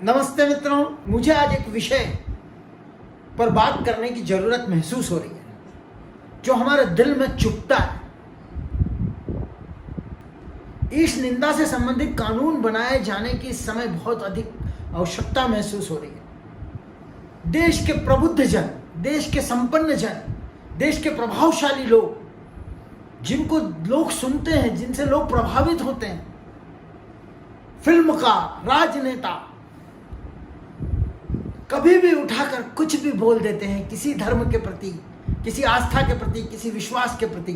नमस्ते मित्रों, मुझे आज एक विषय पर बात करने की जरूरत महसूस हो रही है जो हमारे दिल में चुभता है। ईश निंदा से संबंधित कानून बनाए जाने की इस समय बहुत अधिक आवश्यकता महसूस हो रही है। देश के प्रबुद्ध जन, देश के संपन्न जन, देश के प्रभावशाली लोग, जिनको लोग सुनते हैं, जिनसे लोग प्रभावित होते हैं, फिल्मकार, राजनेता, कभी भी उठाकर कुछ भी बोल देते हैं किसी धर्म के प्रति, किसी आस्था के प्रति, किसी विश्वास के प्रति,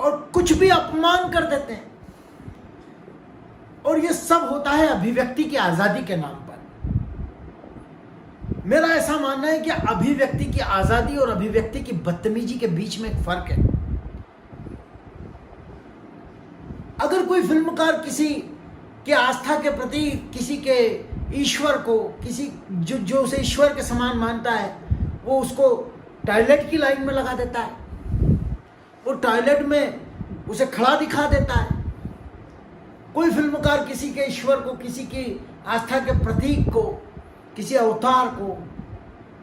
और कुछ भी अपमान कर देते हैं। और ये सब होता है अभिव्यक्ति की आजादी के नाम पर। मेरा ऐसा मानना है कि अभिव्यक्ति की आजादी और अभिव्यक्ति की बदतमीजी के बीच में एक फर्क है। अगर कोई फिल्मकार किसी के आस्था के प्रति, किसी के ईश्वर को, किसी जो उसे ईश्वर के समान मानता है, वो उसको टॉयलेट की लाइन में लगा देता है, वो टॉयलेट में उसे खड़ा दिखा देता है। कोई फिल्मकार किसी के ईश्वर को, किसी की आस्था के प्रतीक को, किसी अवतार को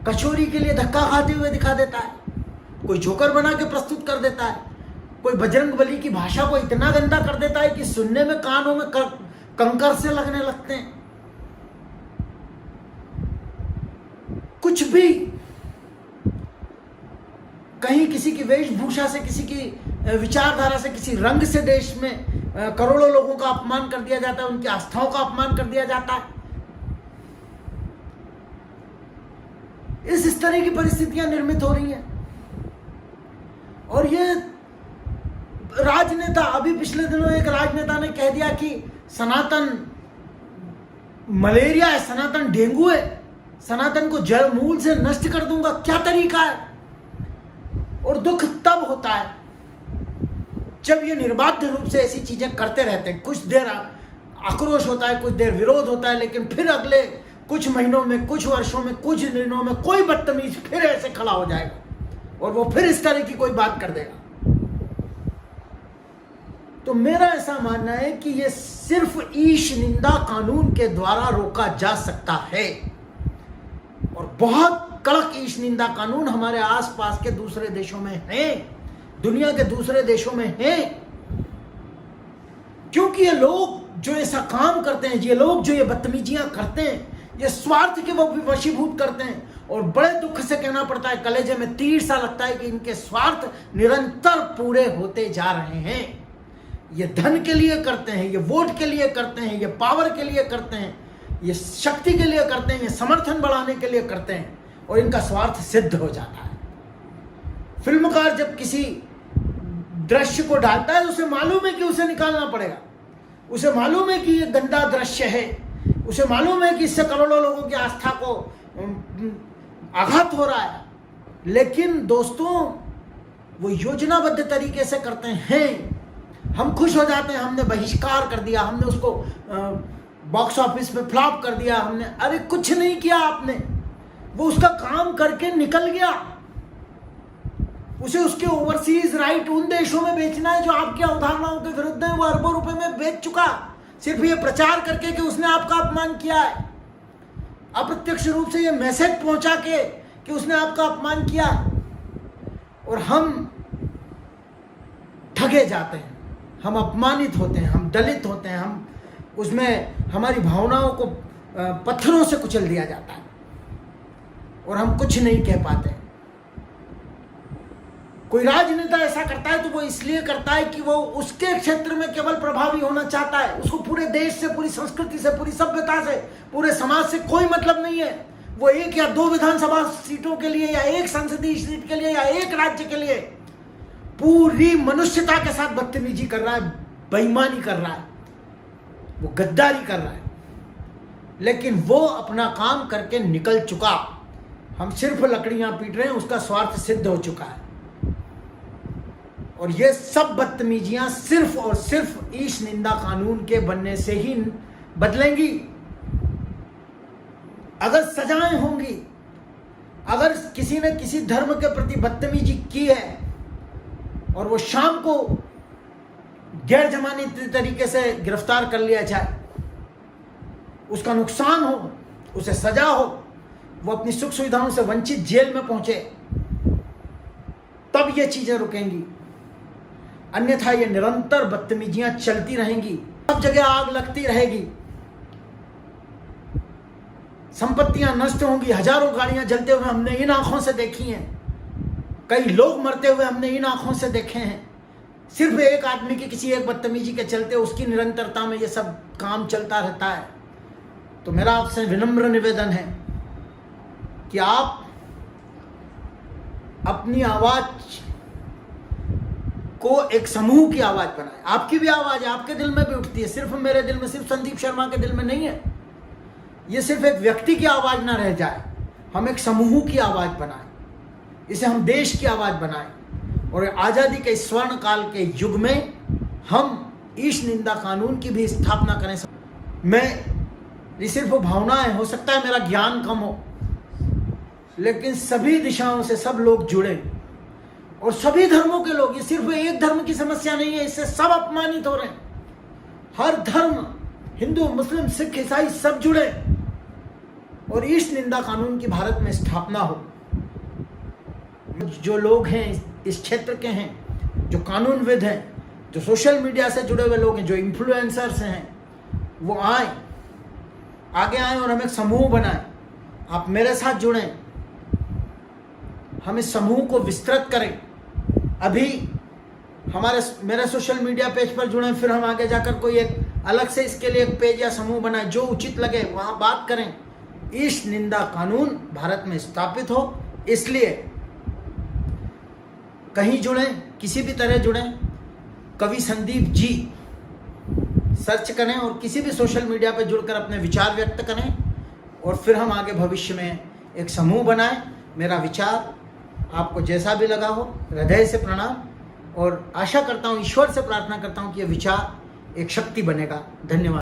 कचोरी के लिए धक्का खाते हुए दिखा देता है, कोई जोकर बना के प्रस्तुत कर देता है, कोई बजरंग बली की भाषा को इतना गंदा कर देता है कि सुनने में कानों में कंकर से लगने लगते हैं। कुछ भी, कहीं किसी की वेशभूषा से, किसी की विचारधारा से, किसी रंग से देश में करोड़ों लोगों का अपमान कर दिया जाता है, उनकी आस्थाओं का अपमान कर दिया जाता है। इस तरह की परिस्थितियां निर्मित हो रही हैं। और ये राजनेता, अभी पिछले दिनों एक राजनेता ने कह दिया कि सनातन मलेरिया है, सनातन डेंगू है, सनातन को जड़ मूल से नष्ट कर दूंगा। क्या तरीका है? और दुख तब होता है जब ये निर्बाध रूप से ऐसी चीजें करते रहते हैं। कुछ देर आक्रोश होता है, कुछ देर विरोध होता है, लेकिन फिर अगले कुछ महीनों में, कुछ वर्षों में, कुछ दिनों में कोई बदतमीज फिर ऐसे खड़ा हो जाएगा और वो फिर इस तरह की कोई बात कर देगा। तो मेरा ऐसा मानना है कि ये सिर्फ ईश निंदा कानून के द्वारा रोका जा सकता है। और बहुत कड़क ईश निंदा कानून हमारे आसपास के दूसरे देशों में हैं, दुनिया के दूसरे देशों में हैं। क्योंकि ये लोग जो ऐसा काम करते हैं, ये लोग जो ये बदतमीजियां करते हैं, ये स्वार्थ के वो भी वशीभूत करते हैं। और बड़े दुख से कहना पड़ता है, कलेजे में तीर सा लगता है कि इनके स्वार्थ निरंतर पूरे होते जा रहे हैं। ये धन के लिए करते हैं, ये वोट के लिए करते हैं, ये पावर के लिए करते हैं, ये शक्ति के लिए करते हैं, ये समर्थन बढ़ाने के लिए करते हैं, और इनका स्वार्थ सिद्ध हो जाता है। फिल्मकार जब किसी दृश्य को डालता है, उसे मालूम है कि उसे निकालना पड़ेगा, उसे मालूम है कि ये गंदा दृश्य है, उसे मालूम है कि इससे करोड़ों लोगों की आस्था को आघात हो रहा है। लेकिन दोस्तों, वो योजनाबद्ध तरीके से करते हैं। हम खुश हो जाते हैं, हमने बहिष्कार कर दिया, हमने उसको बॉक्स ऑफिस में फ्लॉप कर दिया, हमने, अरे कुछ नहीं किया आपने। वो उसका काम करके निकल गया। उसे उसके ओवरसीज राइट उन देशों में बेचना है जो आपकी अवधारणाओं के विरुद्ध है। वो अरबों रुपए में बेच चुका, सिर्फ ये प्रचार करके कि उसने आपका अपमान किया है, अप्रत्यक्ष रूप से ये मैसेज पहुंचा के कि उसने आपका अपमान किया। और हम ठगे जाते हैं, हम अपमानित होते हैं, हम दलित होते हैं, हम उसमें हमारी भावनाओं को पत्थरों से कुचल दिया जाता है और हम कुछ नहीं कह पाते। कोई राजनेता ऐसा करता है तो वो इसलिए करता है कि वो उसके क्षेत्र में केवल प्रभावी होना चाहता है। उसको पूरे देश से, पूरी संस्कृति से, पूरी सभ्यता से, पूरे समाज से कोई मतलब नहीं है। वो एक या दो विधानसभा सीटों के लिए, या एक संसदीय सीट के लिए, या एक राज्य के लिए पूरी मनुष्यता के साथ बदतमीजी कर रहा है, बेईमानी कर रहा है, वो गद्दारी कर रहा है। लेकिन वो अपना काम करके निकल चुका। हम सिर्फ लकड़ियां पीट रहे हैं, उसका स्वार्थ सिद्ध हो चुका है। और ये सब बदतमीजियां सिर्फ और सिर्फ ईश निंदा कानून के बनने से ही बदलेंगी। अगर सजाएं होंगी, अगर किसी ने किसी धर्म के प्रति बदतमीजी की है और वो शाम को गैर जमानती तरीके से गिरफ्तार कर लिया जाए, उसका नुकसान हो, उसे सजा हो, वो अपनी सुख सुविधाओं से वंचित जेल में पहुंचे, तब ये चीजें रुकेंगी। अन्यथा ये निरंतर बदतमीजियां चलती रहेंगी, सब जगह आग लगती रहेगी, संपत्तियां नष्ट होंगी, हजारों गाड़ियां जलते हुए हमने इन आंखों से देखी हैं, कई लोग मरते हुए हमने इन आंखों से देखे हैं। सिर्फ एक आदमी की किसी एक बदतमीजी के चलते उसकी निरंतरता में ये सब काम चलता रहता है। तो मेरा आपसे विनम्र निवेदन है कि आप अपनी आवाज को एक समूह की आवाज बनाएं। आपकी भी आवाज है, आपके दिल में भी उठती है, सिर्फ मेरे दिल में, सिर्फ संदीप शर्मा के दिल में नहीं है। ये सिर्फ एक व्यक्ति की आवाज ना रह जाए, हम एक समूह की आवाज बनाएं, इसे हम देश की आवाज बनाएं और आजादी के स्वर्ण काल के युग में हम ईश निंदा कानून की भी स्थापना करें। ये सिर्फ भावनाएं, हो सकता है मेरा ज्ञान कम हो, लेकिन सभी दिशाओं से सब लोग जुड़े और सभी धर्मों के लोग, ये सिर्फ एक धर्म की समस्या नहीं है, इससे सब अपमानित हो रहे हैं। हर धर्म, हिंदू, मुस्लिम, सिख, ईसाई सब जुड़े और ईश निंदा कानून की भारत में स्थापना हो। जो लोग हैं इस क्षेत्र के हैं, जो कानूनविद हैं, जो सोशल मीडिया से जुड़े हुए लोग हैं, जो इन्फ्लुएंसर्स हैं, वो आगे आए और हम एक समूह बनाएं। आप मेरे साथ जुड़ें, हम इस समूह को विस्तृत करें। अभी मेरे सोशल मीडिया पेज पर जुड़ें, फिर हम आगे जाकर कोई एक अलग से इसके लिए एक पेज या समूह बनाएं, जो उचित लगे वहां बात करें। ईश निंदा कानून भारत में स्थापित हो, इसलिए कहीं जुड़ें, किसी भी तरह जुड़ें, कवि संदीप जी सर्च करें और किसी भी सोशल मीडिया पर जुड़कर अपने विचार व्यक्त करें और फिर हम आगे भविष्य में एक समूह बनाएं। मेरा विचार आपको जैसा भी लगा हो, हृदय से प्रणाम और आशा करता हूँ, ईश्वर से प्रार्थना करता हूँ कि यह विचार एक शक्ति बनेगा। धन्यवाद।